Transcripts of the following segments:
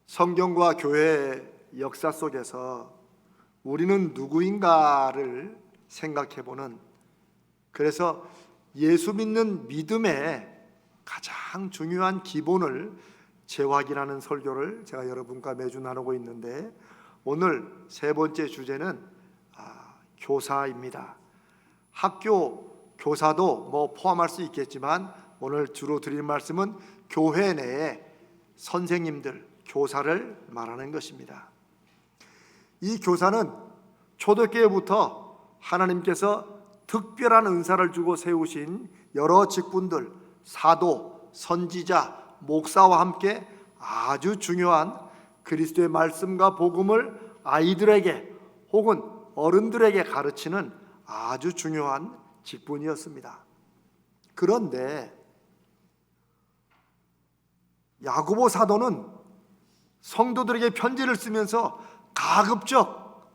성경과 교회의 역사 속에서 우리는 누구인가를 생각해보는, 그래서 예수 믿는 믿음의 가장 중요한 기본을 재확인하는 설교를 제가 여러분과 매주 나누고 있는데, 오늘 세 번째 주제는 교사입니다. 학교 교사도 포함할 수 있겠지만 오늘 주로 드릴 말씀은 교회 내의 선생님들, 교사를 말하는 것입니다. 이 교사는 초대교회부터 하나님께서 특별한 은사를 주고 세우신 여러 직분들, 사도, 선지자, 목사와 함께 아주 중요한 그리스도의 말씀과 복음을 아이들에게 혹은 어른들에게 가르치는 아주 중요한 직분이었습니다. 그런데 야고보 사도는 성도들에게 편지를 쓰면서 가급적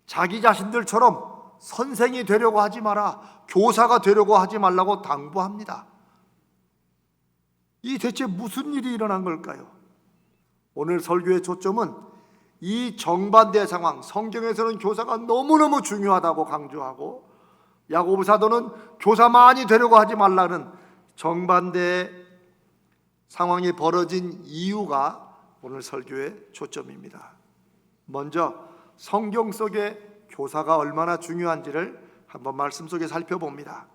자기 자신들처럼 선생이 되려고 하지 마라, 교사가 되려고 하지 말라고 당부합니다. 이 대체 무슨 일이 일어난 걸까요? 오늘 설교의 초점은 이 정반대 상황, 성경에서는 교사가 너무너무 중요하다고 강조하고 야고보 사도는 교사만이 되려고 하지 말라는 정반대의 상황이 벌어진 이유가 오늘 설교의 초점입니다. 먼저 성경 속의 교사가 얼마나 중요한지를 한번 말씀 속에 살펴봅니다.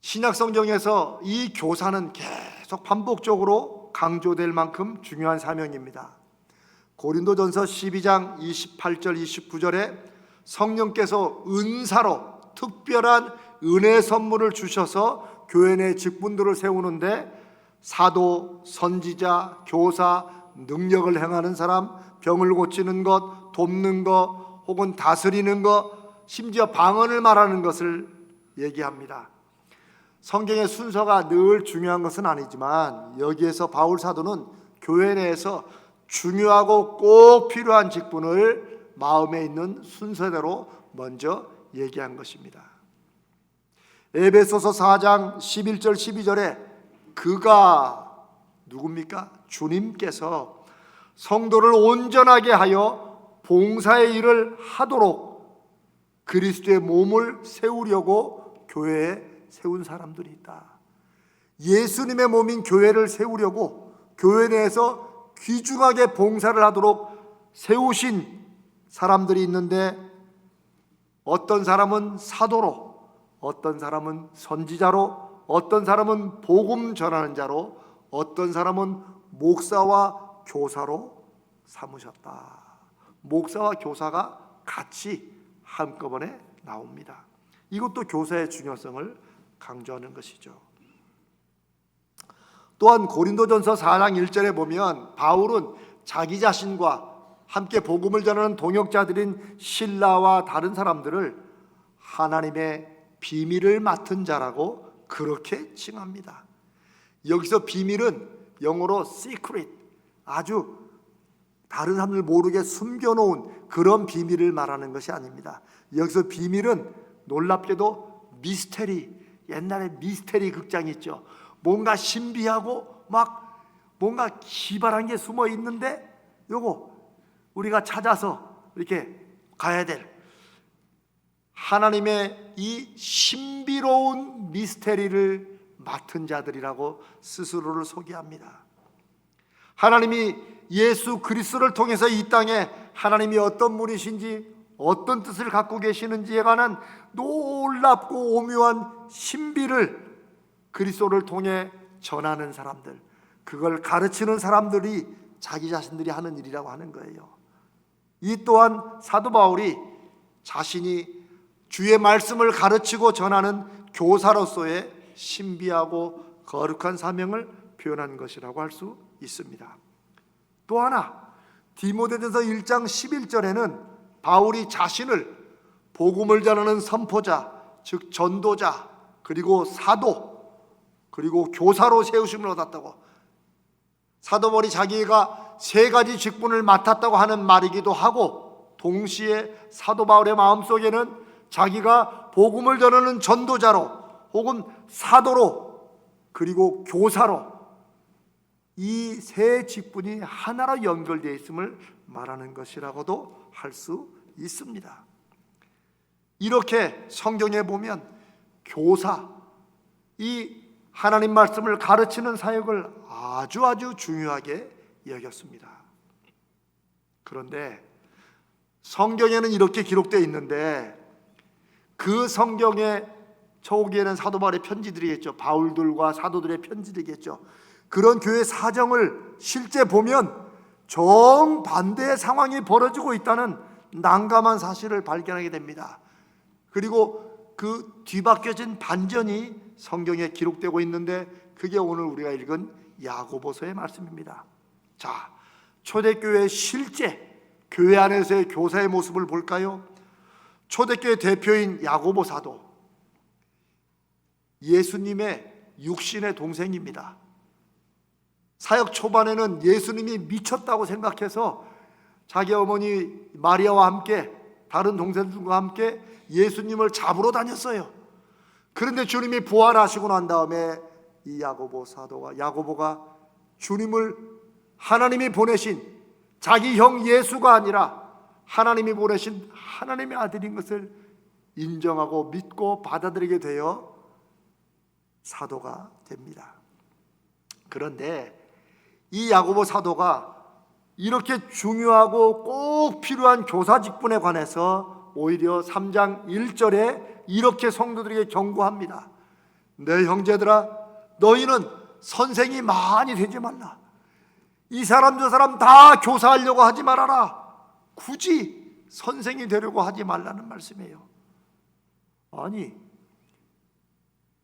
신약 성경에서 이 교사는 계속 반복적으로 강조될 만큼 중요한 사명입니다. 고린도전서 12장 28절 29절에 성령께서 은사로 특별한 은혜 선물을 주셔서 교회 내 직분들을 세우는데 사도, 선지자, 교사, 능력을 행하는 사람, 병을 고치는 것, 돕는 것, 혹은 다스리는 것, 심지어 방언을 말하는 것을 얘기합니다. 성경의 순서가 늘 중요한 것은 아니지만 여기에서 바울 사도는 교회 내에서 중요하고 꼭 필요한 직분을 마음에 있는 순서대로 먼저 얘기한 것입니다. 에베소서 4장 11절 12절에 그가 누굽니까? 주님께서 성도를 온전하게 하여 봉사의 일을 하도록 그리스도의 몸을 세우려고 교회에 세운 사람들이 있다. 예수님의 몸인 교회를 세우려고 교회 내에서 귀중하게 봉사를 하도록 세우신 사람들이 있는데, 어떤 사람은 사도로, 어떤 사람은 선지자로, 어떤 사람은 복음 전하는 자로, 어떤 사람은 목사와 교사로 삼으셨다. 목사와 교사가 같이 한꺼번에 나옵니다. 이것도 교사의 중요성을 강조하는 것이죠. 또한 고린도전서 4장 1절에 보면 바울은 자기 자신과 함께 복음을 전하는 동역자들인 신라와 다른 사람들을 하나님의 비밀을 맡은 자라고 그렇게 칭합니다. 여기서 비밀은 영어로 secret, 아주 다른 사람들 모르게 숨겨놓은 그런 비밀을 말하는 것이 아닙니다. 여기서 비밀은 놀랍게도 미스테리, 옛날에 미스테리 극장 있죠. 뭔가 신비하고 막 뭔가 기발한 게 숨어 있는데 요거 우리가 찾아서 이렇게 가야 될 하나님의 이 신비로운 미스테리를 맡은 자들이라고 스스로를 소개합니다. 하나님이 예수 그리스도를 통해서 이 땅에 하나님이 어떤 분이신지, 어떤 뜻을 갖고 계시는지에 관한 놀랍고 오묘한 신비를 그리스도를 통해 전하는 사람들, 그걸 가르치는 사람들이 자기 자신들이 하는 일이라고 하는 거예요. 이 또한 사도 바울이 자신이 주의 말씀을 가르치고 전하는 교사로서의 신비하고 거룩한 사명을 표현한 것이라고 할 수 있습니다. 또 하나, 디모데전서 1장 11절에는 바울이 자신을 복음을 전하는 선포자, 즉 전도자, 그리고 사도, 그리고 교사로 세우심을 얻었다고, 사도 바울이 자기가 세 가지 직분을 맡았다고 하는 말이기도 하고, 동시에 사도 바울의 마음속에는 자기가 복음을 전하는 전도자로 혹은 사도로 그리고 교사로 이 세 직분이 하나로 연결되어 있음을 말하는 것이라고도 할 수 있습니다. 이렇게 성경에 보면 교사, 이 하나님 말씀을 가르치는 사역을 아주 중요하게 여겼습니다. 그런데 성경에는 이렇게 기록되어 있는데 그 성경의 초기에는 사도 바울의 편지들이겠죠. 바울들과 사도들의 편지들이겠죠. 그런 교회 사정을 실제 보면 정반대의 상황이 벌어지고 있다는 난감한 사실을 발견하게 됩니다. 그리고 그 뒤바뀌어진 반전이 성경에 기록되고 있는데 그게 오늘 우리가 읽은 야고보서의 말씀입니다. 자, 초대교회의 실제 교회 안에서의 교사의 모습을 볼까요? 초대교회 대표인 야고보 사도, 예수님의 육신의 동생입니다. 사역 초반에는 예수님이 미쳤다고 생각해서 자기 어머니 마리아와 함께 다른 동생들과 함께 예수님을 잡으러 다녔어요. 그런데 주님이 부활하시고 난 다음에 이 야고보 사도가, 야고보가 주님을, 하나님이 보내신 자기 형 예수가 아니라 하나님이 보내신 하나님의 아들인 것을 인정하고 믿고 받아들이게 되어 사도가 됩니다. 그런데 이 야고보 사도가 이렇게 중요하고 꼭 필요한 교사 직분에 관해서 오히려 3장 1절에 이렇게 성도들에게 경고합니다. 내 형제들아, 너희는 선생이 많이 되지 말라. 이 사람 저 사람 다 교사하려고 하지 말아라. 굳이 선생이 되려고 하지 말라는 말씀이에요. 아니,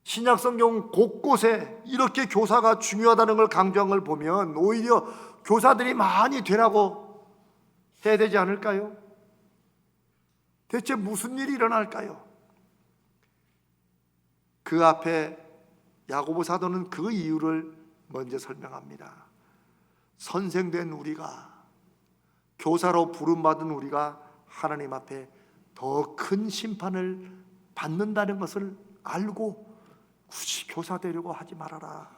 신약성경 곳곳에 이렇게 교사가 중요하다는 걸 강조한 걸 보면 오히려 교사들이 많이 되라고 해야 되지 않을까요? 대체 무슨 일이 일어날까요? 그 앞에 야고보 사도는 그 이유를 먼저 설명합니다. 선생된 우리가, 교사로 부름받은 우리가 하나님 앞에 더 큰 심판을 받는다는 것을 알고 굳이 교사 되려고 하지 말아라.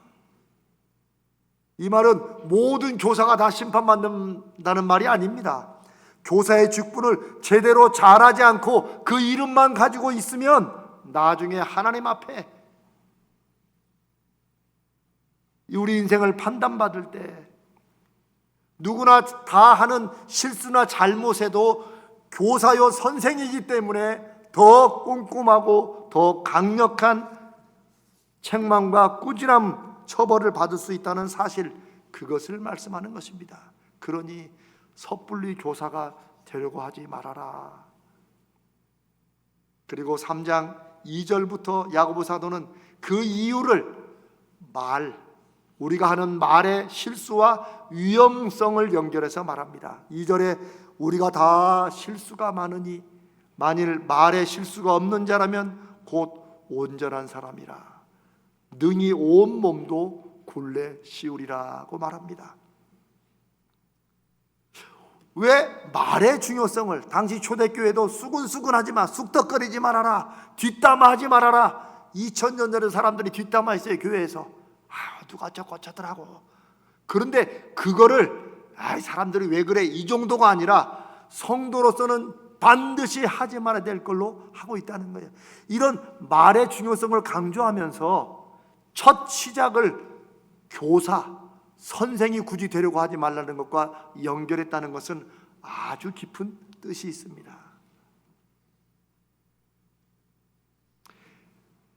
이 말은 모든 교사가 다 심판받는다는 말이 아닙니다. 교사의 직분을 제대로 잘하지 않고 그 이름만 가지고 있으면 나중에 하나님 앞에 우리 인생을 판단받을 때 누구나 다 하는 실수나 잘못에도 교사요 선생이기 때문에 더 꼼꼼하고 더 강력한 책망과 꾸준한 처벌을 받을 수 있다는 사실, 그것을 말씀하는 것입니다. 그러니 섣불리 교사가 되려고 하지 말아라. 그리고 3장 2절부터 야고보 사도는 그 이유를 우리가 하는 말의 실수와 위험성을 연결해서 말합니다. 2절에 우리가 다 실수가 많으니 만일 말에 실수가 없는 자라면 곧 온전한 사람이라 능히 온 몸도 굴레 씌우리라고 말합니다. 왜 말의 중요성을, 당시 초대교회도 수근수근하지 마, 쑥덕거리지 말아라, 뒷담화하지 말아라. 2000년 전에 사람들이 뒷담화 했어요. 교회에서 누가 저쩌더라고. 그런데 그거를 사람들이 왜 그래, 이 정도가 아니라 성도로서는 반드시 하지 말아야 될 걸로 하고 있다는 거예요. 이런 말의 중요성을 강조하면서 첫 시작을 교사, 선생이 굳이 되려고 하지 말라는 것과 연결했다는 것은 아주 깊은 뜻이 있습니다.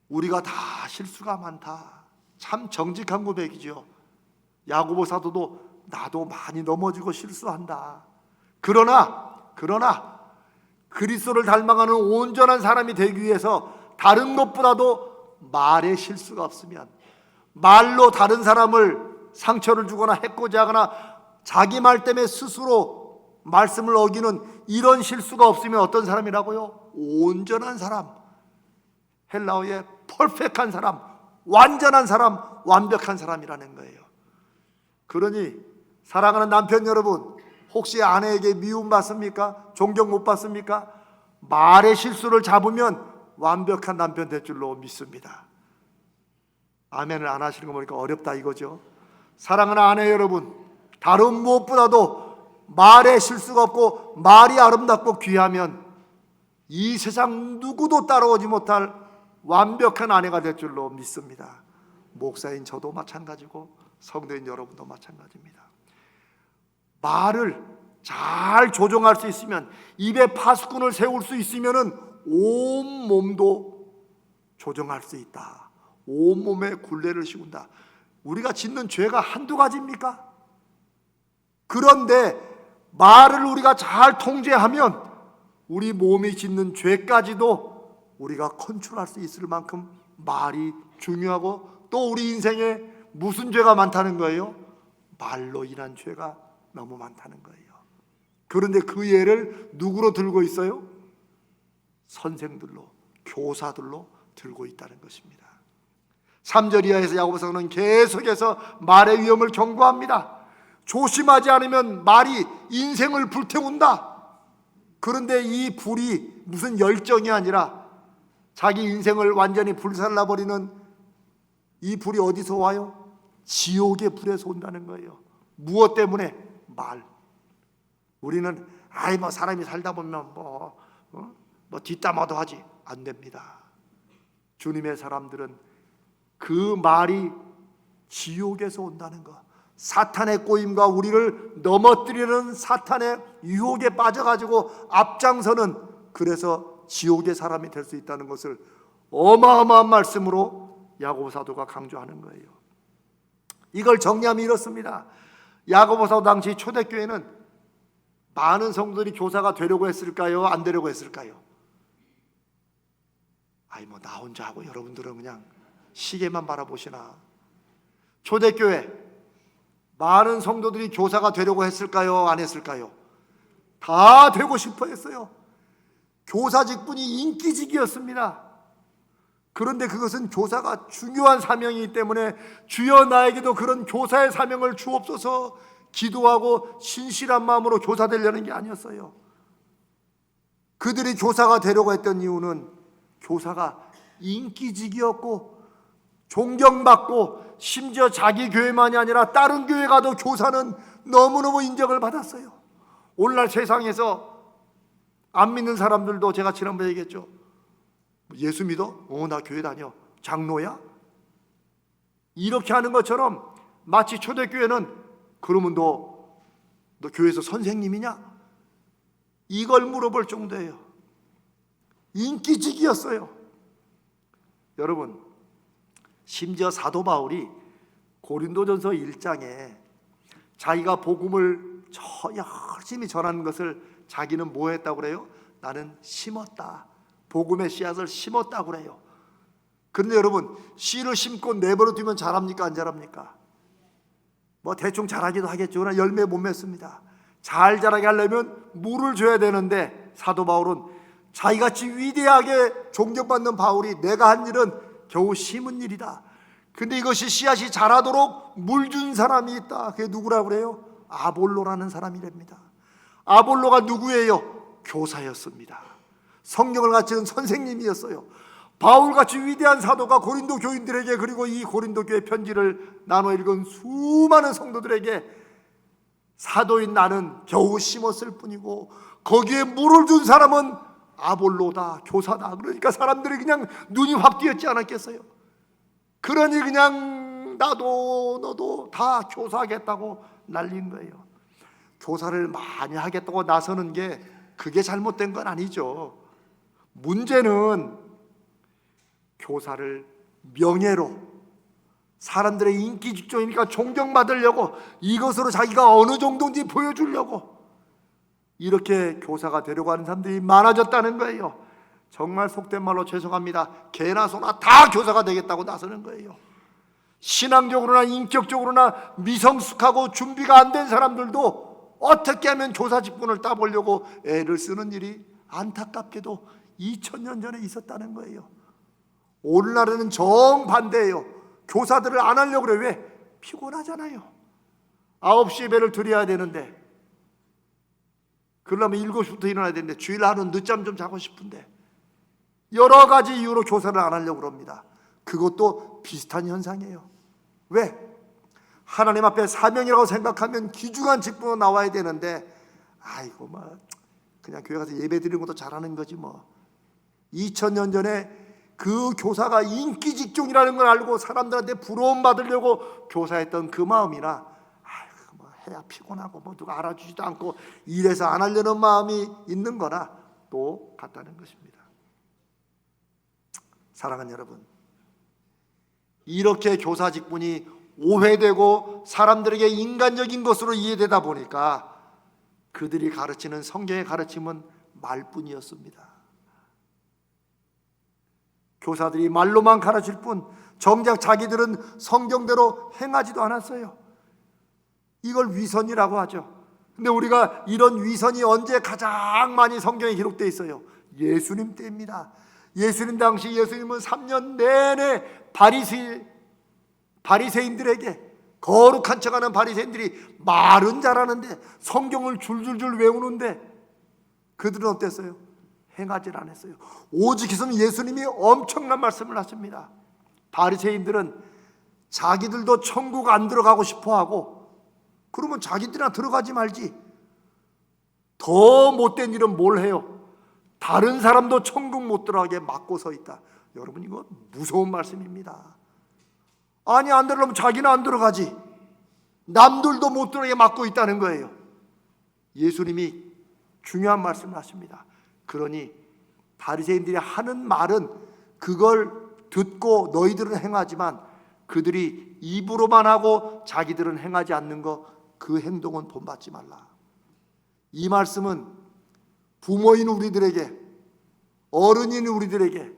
우리가 다 실수가 많다. 참 정직한 고백이죠. 야고보 사도도 나도 많이 넘어지고 실수한다. 그러나 그리스도를 닮아가는 온전한 사람이 되기 위해서 다른 것보다도 말에 실수가 없으면, 말로 다른 사람을 상처를 주거나 해코지 하거나 자기 말 때문에 스스로 말씀을 어기는 이런 실수가 없으면 어떤 사람이라고요? 온전한 사람, 헬라어의 퍼펙트한 사람, 완전한 사람, 완벽한 사람이라는 거예요. 그러니 사랑하는 남편 여러분, 혹시 아내에게 미움받습니까? 존경 못 받습니까? 말의 실수를 잡으면 완벽한 남편 될 줄로 믿습니다. 아멘을 안 하시는 거 보니까 어렵다 이거죠. 사랑하는 아내 여러분, 다른 무엇보다도 말에 실수가 없고 말이 아름답고 귀하면 이 세상 누구도 따라오지 못할 완벽한 아내가 될 줄로 믿습니다. 목사인 저도 마찬가지고 성도인 여러분도 마찬가지입니다. 말을 잘 조정할 수 있으면, 입에 파수꾼을 세울 수 있으면 온 몸도 조정할 수 있다. 온 몸에 굴레를 씌운다. 우리가 짓는 죄가 한두 가지입니까? 그런데 말을 우리가 잘 통제하면 우리 몸이 짓는 죄까지도 우리가 컨트롤할 수 있을 만큼 말이 중요하고, 또 우리 인생에 무슨 죄가 많다는 거예요? 말로 인한 죄가 너무 많다는 거예요. 그런데 그 예를 누구로 들고 있어요? 선생들로, 교사들로 들고 있다는 것입니다. 3절 이하에서 야고보서는 계속해서 말의 위험을 경고합니다. 조심하지 않으면 말이 인생을 불태운다. 그런데 이 불이 무슨 열정이 아니라 자기 인생을 완전히 불살라버리는 이 불이 어디서 와요? 지옥의 불에서 온다는 거예요. 무엇 때문에? 말. 우리는 뭐 사람이 살다 보면 뭐 뒷담화도 하지. 안 됩니다. 주님의 사람들은 그 말이 지옥에서 온다는 것, 사탄의 꼬임과 우리를 넘어뜨리는 사탄의 유혹에 빠져가지고 앞장서는, 그래서 지옥의 사람이 될 수 있다는 것을 어마어마한 말씀으로 야고보 사도가 강조하는 거예요. 이걸 정리하면 이렇습니다. 야고보 사도 당시 초대교회는 많은 성도들이 교사가 되려고 했을까요? 안 되려고 했을까요? 뭐 나 혼자 하고 여러분들은 그냥 시계만 바라보시나? 초대교회 많은 성도들이 교사가 되려고 했을까요? 안 했을까요? 다 되고 싶어 했어요. 교사 직분이 인기직이었습니다. 그런데 그것은 교사가 중요한 사명이기 때문에 주여 나에게도 그런 교사의 사명을 주옵소서 기도하고 신실한 마음으로 교사 되려는 게 아니었어요. 그들이 교사가 되려고 했던 이유는 교사가 인기직이었고 존경받고, 심지어 자기 교회만이 아니라 다른 교회 가도 교사는 너무너무 인정을 받았어요. 오늘날 세상에서 안 믿는 사람들도, 제가 지난번에 얘기했죠. 예수 믿어? 나 교회 다녀. 장로야? 이렇게 하는 것처럼 마치 초대교회는 그러면 너 교회에서 선생님이냐? 이걸 물어볼 정도예요. 인기직이었어요. 여러분, 심지어 사도 바울이 고린도전서 1장에 자기가 복음을 열심히 전하는 것을 자기는 뭐 했다고 그래요? 나는 심었다. 복음의 씨앗을 심었다고 그래요. 그런데 여러분, 씨를 심고 내버려 두면 자랍니까? 안 자랍니까? 대충 자라기도 하겠죠. 그러나 열매 못 맺습니다. 잘 자라게 하려면 물을 줘야 되는데, 사도 바울은 자기같이 위대하게 존경받는 바울이 내가 한 일은 겨우 심은 일이다. 근데 이것이 씨앗이 자라도록 물 준 사람이 있다. 그게 누구라고 그래요? 아볼로라는 사람이랍니다. 아볼로가 누구예요? 교사였습니다. 성경을 가르치는 선생님이었어요. 바울같이 위대한 사도가 고린도 교인들에게, 그리고 이 고린도 교회 편지를 나눠 읽은 수많은 성도들에게 사도인 나는 겨우 심었을 뿐이고 거기에 물을 준 사람은 아볼로다, 교사다. 그러니까 사람들이 그냥 눈이 확 띄었지 않았겠어요? 그러니 그냥 나도 너도 다 교사하겠다고 날린 거예요. 교사를 많이 하겠다고 나서는 게 그게 잘못된 건 아니죠. 문제는 교사를 명예로, 사람들의 인기 직종이니까 존경받으려고, 이것으로 자기가 어느 정도인지 보여주려고 이렇게 교사가 되려고 하는 사람들이 많아졌다는 거예요. 정말 속된 말로 죄송합니다. 개나 소나 다 교사가 되겠다고 나서는 거예요. 신앙적으로나 인격적으로나 미성숙하고 준비가 안 된 사람들도 어떻게 하면 교사 직분을 따보려고 애를 쓰는 일이 안타깝게도 2000년 전에 있었다는 거예요. 오늘날에는 정반대예요. 교사들을 안 하려고 그래. 왜? 피곤하잖아요. 9시 예배를 드려야 되는데, 그러려면 7시부터 일어나야 되는데, 주일 하루 늦잠 좀 자고 싶은데, 여러 가지 이유로 교사를 안 하려고 그럽니다. 그것도 비슷한 현상이에요. 왜? 하나님 앞에 사명이라고 생각하면 귀중한 직분으로 나와야 되는데, 아이고 뭐 그냥 교회 가서 예배 드리는 것도 잘하는 거지 뭐. 2000년 전에 그 교사가 인기 직종이라는 걸 알고 사람들한테 부러움 받으려고 교사했던 그 마음이나, 아이고 뭐 해야 피곤하고 뭐 누가 알아주지도 않고 이래서 안 하려는 마음이 있는 거나 또 같다는 것입니다. 사랑하는 여러분, 이렇게 교사 직분이 오해되고 사람들에게 인간적인 것으로 이해되다 보니까 그들이 가르치는 성경의 가르침은 말뿐이었습니다. 교사들이 말로만 가르칠 뿐 정작 자기들은 성경대로 행하지도 않았어요. 이걸 위선이라고 하죠. 근데 우리가 이런 위선이 언제 가장 많이 성경에 기록되어 있어요? 예수님 때입니다. 예수님 당시 예수님은 3년 내내 바리새인들에게, 거룩한 척하는 바리새인들이 말은 잘하는데 성경을 줄줄줄 외우는데 그들은 어땠어요? 행하질 않았어요. 오직 있으면 예수님이 엄청난 말씀을 하십니다. 바리새인들은 자기들도 천국 안 들어가고 싶어하고, 그러면 자기들이나 들어가지 말지. 더 못된 일은 뭘 해요? 다른 사람도 천국 못 들어가게 막고 서 있다. 여러분, 이거 무서운 말씀입니다. 아니, 안 들어가면 자기는 안 들어가지, 남들도 못 들어가게 막고 있다는 거예요. 예수님이 중요한 말씀을 하십니다. 그러니 바리새인들이 하는 말은 그걸 듣고 너희들은 행하지만 그들이 입으로만 하고 자기들은 행하지 않는 거, 그 행동은 본받지 말라. 이 말씀은 부모인 우리들에게, 어른인 우리들에게,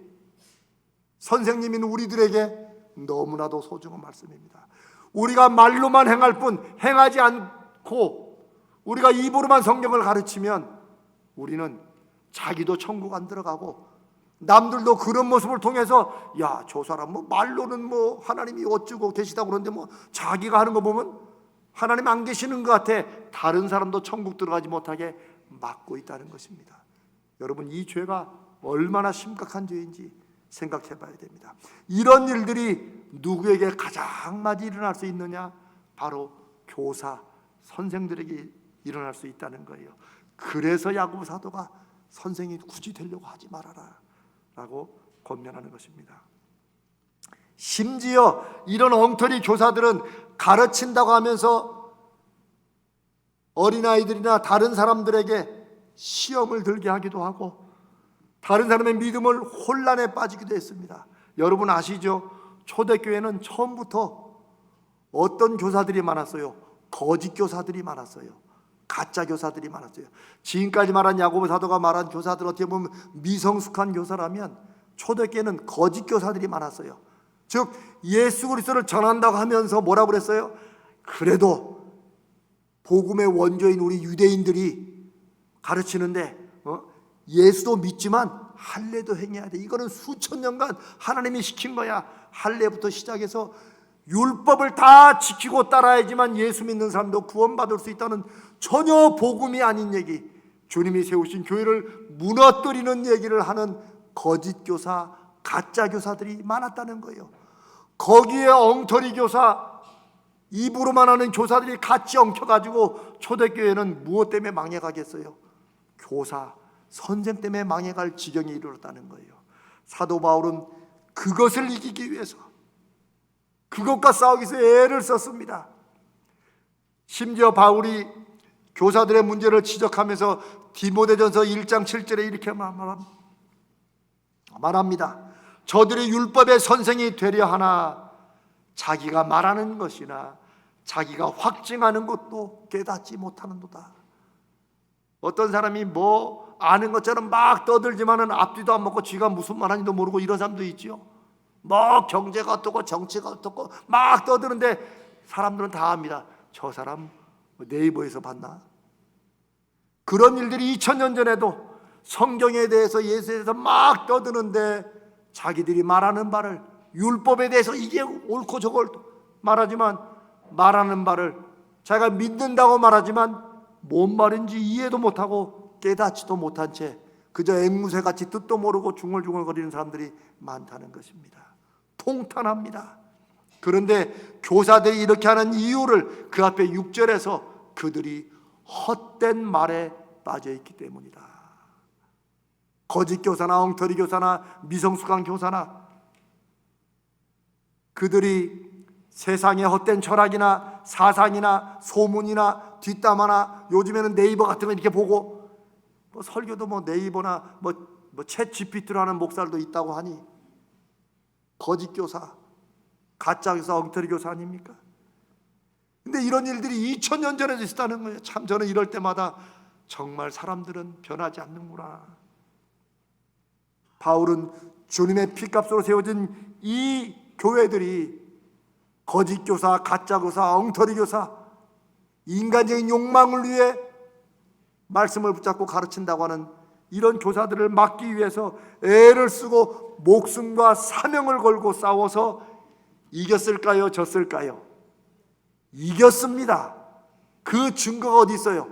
선생님인 우리들에게 너무나도 소중한 말씀입니다. 우리가 말로만 행할 뿐 행하지 않고 우리가 입으로만 성경을 가르치면 우리는 자기도 천국 안 들어가고 남들도 그런 모습을 통해서, 야, 저 사람 뭐 말로는 뭐 하나님이 어쩌고 계시다고 그러는데 뭐 자기가 하는 거 보면 하나님 안 계시는 것 같아. 다른 사람도 천국 들어가지 못하게 막고 있다는 것입니다. 여러분, 이 죄가 얼마나 심각한 죄인지 생각해 봐야 됩니다. 이런 일들이 누구에게 가장 많이 일어날 수 있느냐? 바로 교사, 선생들에게 일어날 수 있다는 거예요. 그래서 야고보 사도가 선생이 굳이 되려고 하지 말아라 라고 권면하는 것입니다. 심지어 이런 엉터리 교사들은 가르친다고 하면서 어린아이들이나 다른 사람들에게 시험을 들게 하기도 하고 다른 사람의 믿음을 혼란에 빠지기도 했습니다. 여러분 아시죠? 초대교회는 처음부터 어떤 교사들이 많았어요? 거짓 교사들이 많았어요. 가짜 교사들이 많았어요. 지금까지 말한 야고보 사도가 말한 교사들, 어떻게 보면 미성숙한 교사라면 초대교회는 거짓 교사들이 많았어요. 즉 예수 그리스도를 전한다고 하면서 뭐라고 그랬어요? 그래도 복음의 원조인 우리 유대인들이 가르치는데 예수도 믿지만 할례도 행해야 돼. 이거는 수천 년간 하나님이 시킨 거야. 할례부터 시작해서 율법을 다 지키고 따라야지만 예수 믿는 사람도 구원받을 수 있다는 전혀 복음이 아닌 얘기, 주님이 세우신 교회를 무너뜨리는 얘기를 하는 거짓 교사, 가짜 교사들이 많았다는 거예요. 거기에 엉터리 교사, 입으로만 하는 교사들이 같이 엉켜가지고 초대교회는 무엇 때문에 망해가겠어요? 교사, 선생 때문에 망해갈 지경에 이르렀다는 거예요. 사도 바울은 그것을 이기기 위해서 그것과 싸우기 위해서 애를 썼습니다. 심지어 바울이 교사들의 문제를 지적하면서 디모데전서 1장 7절에 이렇게 말합니다. 저들이 율법의 선생이 되려 하나 자기가 말하는 것이나 자기가 확증하는 것도 깨닫지 못하는도다. 어떤 사람이 뭐 아는 것처럼 막 떠들지만은 앞뒤도 안 먹고 쥐가 무슨 말하는지도 모르고 이런 사람도 있죠. 뭐 경제가 어떻고 정치가 어떻고 막 떠드는데 사람들은 다 압니다. 저 사람 네이버에서 봤나? 그런 일들이 2000년 전에도 성경에 대해서, 예수에 대해서 막 떠드는데 자기들이 말하는 바를, 율법에 대해서 이게 옳고 저걸 말하지만 말하는 바를 자기가 믿는다고 말하지만 뭔 말인지 이해도 못하고 깨닫지도 못한 채 그저 앵무새같이 뜻도 모르고 중얼중얼거리는 사람들이 많다는 것입니다. 통탄합니다. 그런데 교사들이 이렇게 하는 이유를 그 앞에 6절에서 그들이 헛된 말에 빠져 있기 때문이다. 거짓 교사나 엉터리 교사나 미성숙한 교사나 그들이 세상의 헛된 철학이나 사상이나 소문이나 뒷담화나 요즘에는 네이버 같은 거 이렇게 보고 설교도 네이버나 챗 GPT로 하는 목사들도 있다고 하니 거짓 교사, 가짜 교사, 엉터리 교사 아닙니까? 근데 이런 일들이 2000년 전에도 있었다는 거예요. 참 저는 이럴 때마다 정말 사람들은 변하지 않는구나. 바울은 주님의 피값으로 세워진 이 교회들이 거짓 교사, 가짜 교사, 엉터리 교사, 인간적인 욕망을 위해 말씀을 붙잡고 가르친다고 하는 이런 교사들을 막기 위해서 애를 쓰고 목숨과 사명을 걸고 싸워서 이겼을까요? 졌을까요? 이겼습니다. 그 증거가 어디 있어요?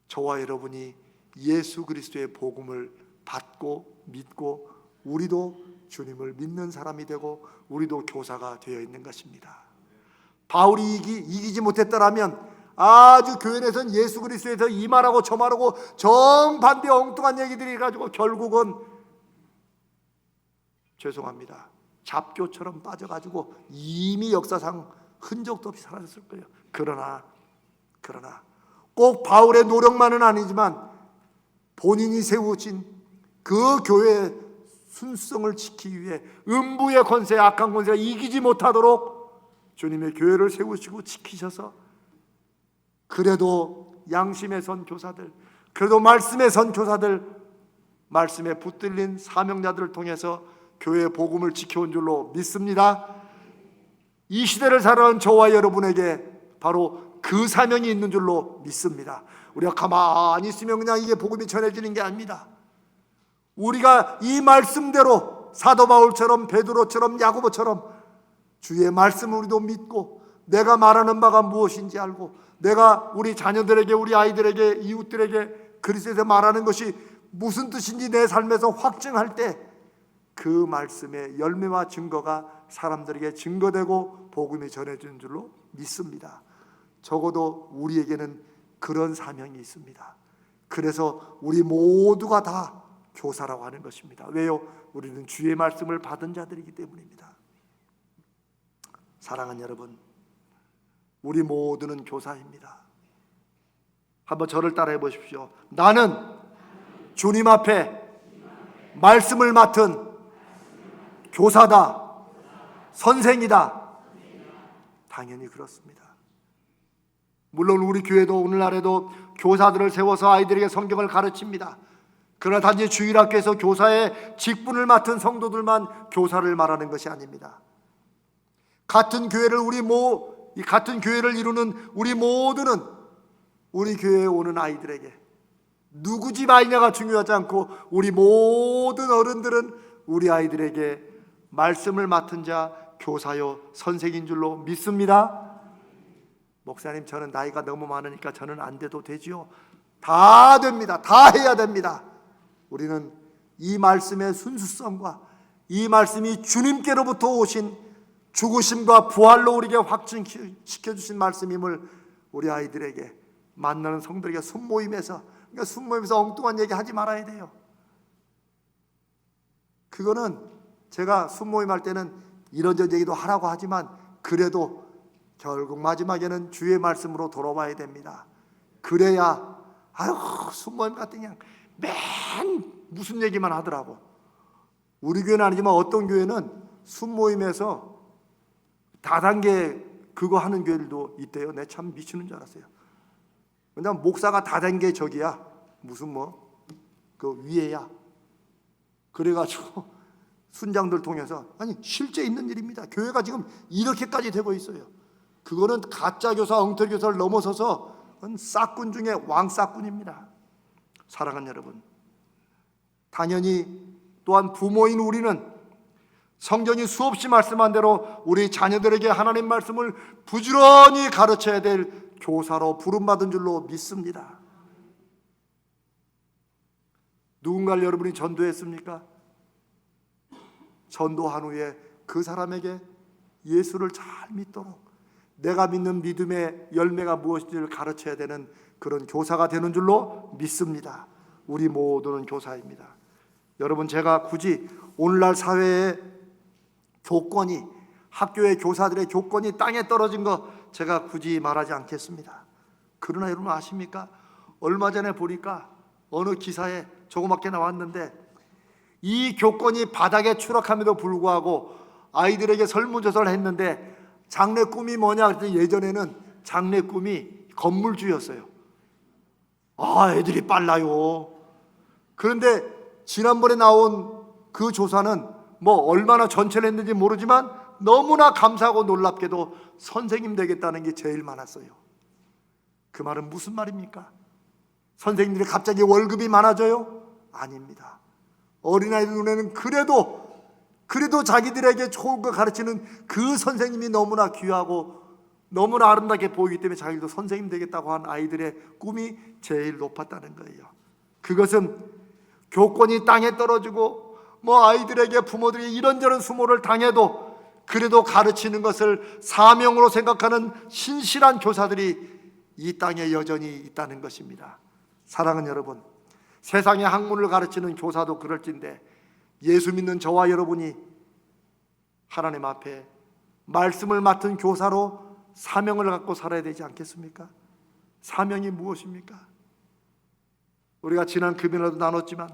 저와 여러분이 예수 그리스도의 복음을 받고 믿고 우리도 주님을 믿는 사람이 되고 우리도 교사가 되어 있는 것입니다. 바울이 이기지 못했더라면 아주 교회 내에서는 예수 그리스도에서 이 말하고 저 말하고 정반대 엉뚱한 얘기들이 가지고 결국은 죄송합니다, 잡교처럼 빠져가지고 이미 역사상 흔적도 없이 사라졌을 거예요. 그러나 꼭 바울의 노력만은 아니지만 본인이 세우신 그 교회의 순수성을 지키기 위해 음부의 권세, 악한 권세가 이기지 못하도록 주님의 교회를 세우시고 지키셔서 그래도 양심의 선 교사들, 그래도 말씀의 선 교사들, 말씀에 붙들린 사명자들을 통해서 교회의 복음을 지켜온 줄로 믿습니다. 이 시대를 살아가는 저와 여러분에게 바로 그 사명이 있는 줄로 믿습니다. 우리가 가만히 있으면 그냥 이게 복음이 전해지는 게 아닙니다. 우리가 이 말씀대로 사도 바울처럼 베드로처럼 야고보처럼 주의 말씀을 우리도 믿고 내가 말하는 바가 무엇인지 알고 내가 우리 자녀들에게, 우리 아이들에게, 이웃들에게 그리스도에서 말하는 것이 무슨 뜻인지 내 삶에서 확증할 때 그 말씀의 열매와 증거가 사람들에게 증거되고 복음이 전해지는 줄로 믿습니다. 적어도 우리에게는 그런 사명이 있습니다. 그래서 우리 모두가 다 교사라고 하는 것입니다. 왜요? 우리는 주의 말씀을 받은 자들이기 때문입니다. 사랑하는 여러분, 우리 모두는 교사입니다. 한번 저를 따라해 보십시오. 나는 주님 앞에 말씀을 맡은 교사다, 선생이다. 당연히 그렇습니다. 물론 우리 교회도 오늘날에도 교사들을 세워서 아이들에게 성경을 가르칩니다. 그러나 단지 주일학교에서 교사의 직분을 맡은 성도들만 교사를 말하는 것이 아닙니다. 같은 교회를 이루는 우리 모두는 우리 교회에 오는 아이들에게 누구 집 아이냐가 중요하지 않고 우리 모든 어른들은 우리 아이들에게 말씀을 맡은 자 교사요 선생인 줄로 믿습니다. 목사님, 저는 나이가 너무 많으니까 저는 안 돼도 되지요. 다 됩니다. 다 해야 됩니다. 우리는 이 말씀의 순수성과 이 말씀이 주님께로부터 오신 죽으심과 부활로 우리에게 확증시켜 주신 말씀임을 우리 아이들에게, 만나는 성도에게 순모임에서 엉뚱한 얘기 하지 말아야 돼요. 그거는 제가 순모임 할 때는 이런저런 얘기도 하라고 하지만 그래도 결국 마지막에는 주의 말씀으로 돌아와야 됩니다. 그래야 순모임 같은 그냥 맨 무슨 얘기만 하더라고. 우리 교회는 아니지만 어떤 교회는 순모임에서 다단계 그거 하는 교회들도 있대요. 내 참 미치는 줄 알았어요. 왜냐면 목사가 다단계 적이야. 무슨 그 위에야. 그래가지고 순장들 통해서, 아니 실제 있는 일입니다. 교회가 지금 이렇게까지 되고 있어요. 그거는 가짜 교사, 엉터리 교사를 넘어서서 싹군 중에 왕싹군입니다. 사랑하는 여러분, 당연히 또한 부모인 우리는 성경이 수없이 말씀한 대로 우리 자녀들에게 하나님 말씀을 부지런히 가르쳐야 될 교사로 부름받은 줄로 믿습니다. 누군가를 여러분이 전도했습니까? 전도한 후에 그 사람에게 예수를 잘 믿도록 내가 믿는 믿음의 열매가 무엇인지를 가르쳐야 되는 그런 교사가 되는 줄로 믿습니다. 우리 모두는 교사입니다. 여러분, 제가 굳이 오늘날 사회의 조건이, 학교의 교사들의 조건이 땅에 떨어진 거 제가 굳이 말하지 않겠습니다. 그러나 여러분 아십니까? 얼마 전에 보니까 어느 기사에 조그맣게 나왔는데, 이 교권이 바닥에 추락함에도 불구하고 아이들에게 설문조사를 했는데 장래 꿈이 뭐냐 그랬더니 예전에는 장래 꿈이 건물주였어요. 애들이 빨라요. 그런데 지난번에 나온 그 조사는 뭐 얼마나 전체를 했는지 모르지만 너무나 감사하고 놀랍게도 선생님 되겠다는 게 제일 많았어요. 그 말은 무슨 말입니까? 선생님들이 갑자기 월급이 많아져요? 아닙니다. 어린아이들 눈에는 그래도 자기들에게 좋은 거 가르치는 그 선생님이 너무나 귀하고 너무나 아름답게 보이기 때문에 자기도 선생님 되겠다고 한 아이들의 꿈이 제일 높았다는 거예요. 그것은 교권이 땅에 떨어지고 아이들에게 부모들이 이런저런 수모를 당해도 그래도 가르치는 것을 사명으로 생각하는 신실한 교사들이 이 땅에 여전히 있다는 것입니다. 사랑하는 여러분, 세상의 학문을 가르치는 교사도 그럴진데 예수 믿는 저와 여러분이 하나님 앞에 말씀을 맡은 교사로 사명을 갖고 살아야 되지 않겠습니까? 사명이 무엇입니까? 우리가 지난 금요일에도 나눴지만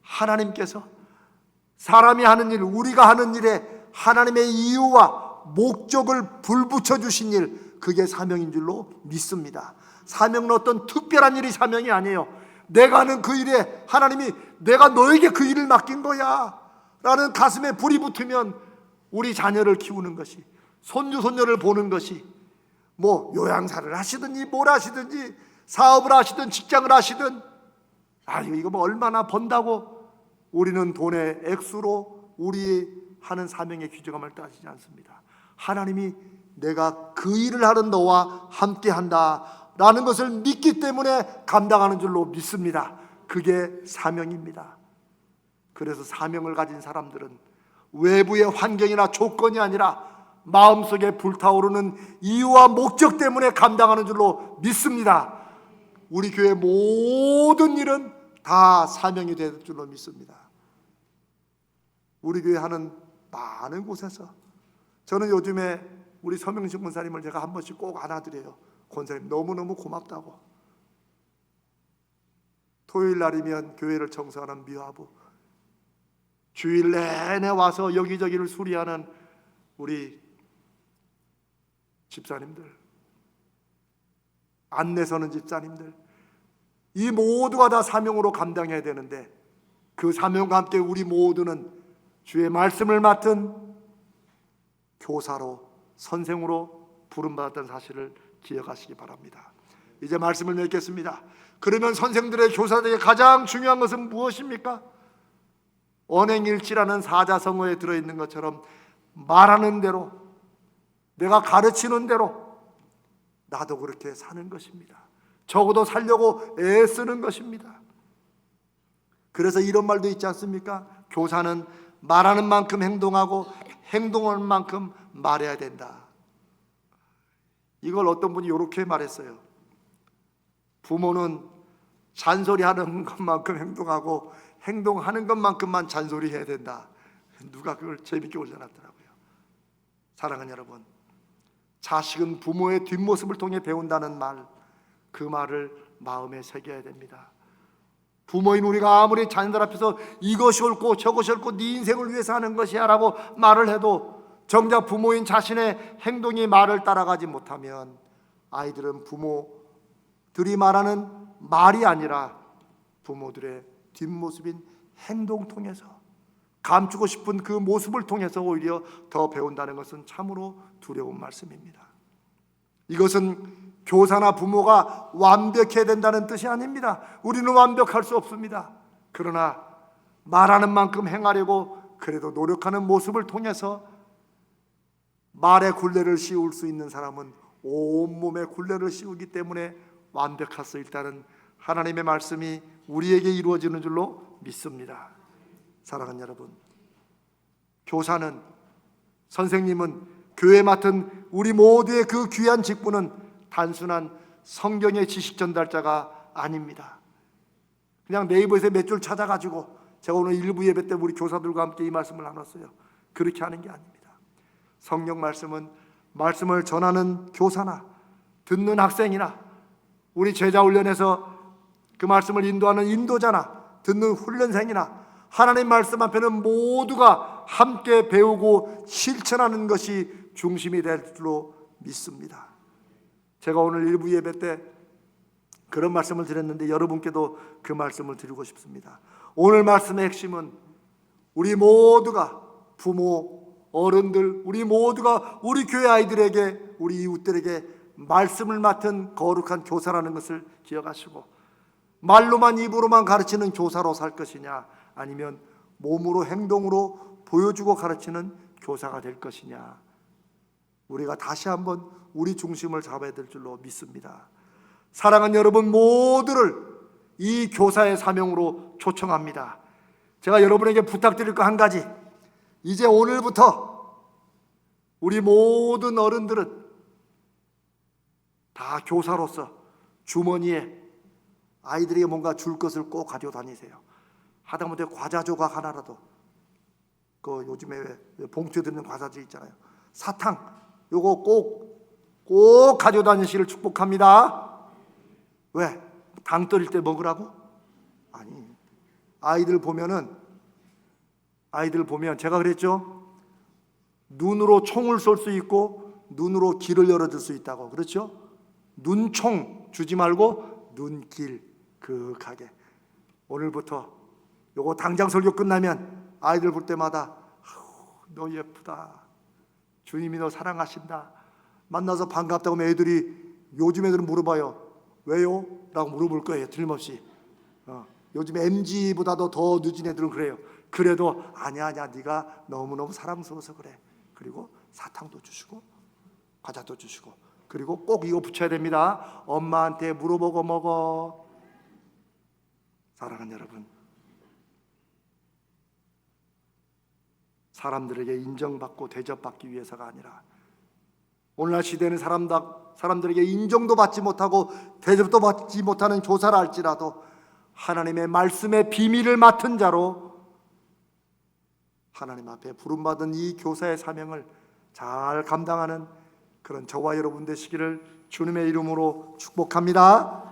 하나님께서 사람이 하는 일, 우리가 하는 일에 하나님의 이유와 목적을 불붙여 주신 일, 그게 사명인 줄로 믿습니다. 사명은 어떤 특별한 일이 사명이 아니에요. 내가 하는 그 일에 하나님이 내가 너에게 그 일을 맡긴 거야 라는 가슴에 불이 붙으면 우리 자녀를 키우는 것이, 손주 손녀를 보는 것이, 요양사를 하시든지 뭘 하시든지 사업을 하시든 직장을 하시든 이거 얼마나 번다고 우리는 돈의 액수로 우리 하는 사명의 귀중함을 따지지 않습니다. 하나님이 내가 그 일을 하는 너와 함께한다 라는 것을 믿기 때문에 감당하는 줄로 믿습니다. 그게 사명입니다. 그래서 사명을 가진 사람들은 외부의 환경이나 조건이 아니라 마음속에 불타오르는 이유와 목적 때문에 감당하는 줄로 믿습니다. 우리 교회 모든 일은 다 사명이 될 줄로 믿습니다. 우리 교회 하는 많은 곳에서 저는 요즘에 우리 서명식 권사님을 제가 한 번씩 꼭 안아드려요. 권사님 너무너무 고맙다고. 토요일 날이면 교회를 청소하는 미화부, 주일 내내 와서 여기저기를 수리하는 우리 집사님들, 안내 서는 집사님들, 이 모두가 다 사명으로 감당해야 되는데 그 사명과 함께 우리 모두는 주의 말씀을 맡은 교사로, 선생으로 부름받았던 사실을 기억하시기 바랍니다. 이제 말씀을 맺겠습니다. 그러면 선생들의 교사들에게 가장 중요한 것은 무엇입니까? 언행일치라는 사자성어에 들어있는 것처럼 말하는 대로, 내가 가르치는 대로 나도 그렇게 사는 것입니다. 적어도 살려고 애쓰는 것입니다. 그래서 이런 말도 있지 않습니까? 교사는 말하는 만큼 행동하고 행동하는 만큼 말해야 된다. 이걸 어떤 분이 이렇게 말했어요. 부모는 잔소리하는 것만큼 행동하고 행동하는 것만큼만 잔소리해야 된다. 누가 그걸 재밌게 올려놨더라고요. 사랑하는 여러분, 자식은 부모의 뒷모습을 통해 배운다는 말, 그 말을 마음에 새겨야 됩니다. 부모인 우리가 아무리 자녀들 앞에서 이것이 옳고 저것이 옳고 네 인생을 위해서 하는 것이야 라고 말을 해도 정작 부모인 자신의 행동이 말을 따라가지 못하면 아이들은 부모들이 말하는 말이 아니라 부모들의 뒷모습인 행동 통해서, 감추고 싶은 그 모습을 통해서 오히려 더 배운다는 것은 참으로 두려운 말씀입니다. 이것은 교사나 부모가 완벽해야 된다는 뜻이 아닙니다. 우리는 완벽할 수 없습니다. 그러나 말하는 만큼 행하려고 그래도 노력하는 모습을 통해서 말에 굴레를 씌울 수 있는 사람은 온몸에 굴레를 씌우기 때문에 완벽할 수 있다는 하나님의 말씀이 우리에게 이루어지는 줄로 믿습니다. 사랑하는 여러분, 교사는, 선생님은 교회 맡은 우리 모두의 그 귀한 직분은 단순한 성경의 지식 전달자가 아닙니다. 그냥 네이버에서 몇 줄 찾아가지고 제가 오늘 일부 예배 때 우리 교사들과 함께 이 말씀을 나눴어요. 그렇게 하는 게 아닙니다. 성경 말씀은 말씀을 전하는 교사나 듣는 학생이나 우리 제자 훈련에서 그 말씀을 인도하는 인도자나 듣는 훈련생이나 하나님 말씀 앞에는 모두가 함께 배우고 실천하는 것이 중심이 될 줄로 믿습니다. 제가 오늘 일부 예배 때 그런 말씀을 드렸는데 여러분께도 그 말씀을 드리고 싶습니다. 오늘 말씀의 핵심은 우리 모두가 부모, 어른들, 우리 모두가 우리 교회 아이들에게, 우리 이웃들에게 말씀을 맡은 거룩한 교사라는 것을 기억하시고, 말로만 입으로만 가르치는 교사로 살 것이냐, 아니면 몸으로 행동으로 보여주고 가르치는 교사가 될 것이냐, 우리가 다시 한번 우리 중심을 잡아야 될 줄로 믿습니다. 사랑하는 여러분 모두를 이 교사의 사명으로 초청합니다. 제가 여러분에게 부탁드릴 거 한 가지, 이제 오늘부터 우리 모든 어른들은 다 교사로서 주머니에 아이들에게 뭔가 줄 것을 꼭 가지고 다니세요. 하다못해 과자 조각 하나라도, 그 요즘에 왜 봉투에 드는 과자들 있잖아요. 사탕 요거 꼭 가지고 다니시기를 축복합니다. 왜? 당 떨릴 때 먹으라고? 아니, 아이들 보면 제가 그랬죠? 눈으로 총을 쏠 수 있고 눈으로 길을 열어줄 수 있다고. 그렇죠? 눈총 주지 말고 눈길 그윽하게. 오늘부터 요거 당장 설교 끝나면 아이들 볼 때마다 너 예쁘다, 주님이 너 사랑하신다, 만나서 반갑다고 하면 애들이, 요즘 애들은 물어봐요. 왜요? 라고 물어볼 거예요. 틀림없이. 요즘 MG보다도 더 늦은 애들은 그래요. 그래도 아니야 네가 너무너무 사랑스러워서 그래. 그리고 사탕도 주시고 과자도 주시고, 그리고 꼭 이거 붙여야 됩니다. 엄마한테 물어보고 먹어. 사랑하는 여러분, 사람들에게 인정받고 대접받기 위해서가 아니라, 오늘날 시대는 사람들에게 인정도 받지 못하고 대접도 받지 못하는 교사라 할지라도 하나님의 말씀의 비밀을 맡은 자로 하나님 앞에 부름받은 이 교사의 사명을 잘 감당하는 그런 저와 여러분 되시기를 주님의 이름으로 축복합니다.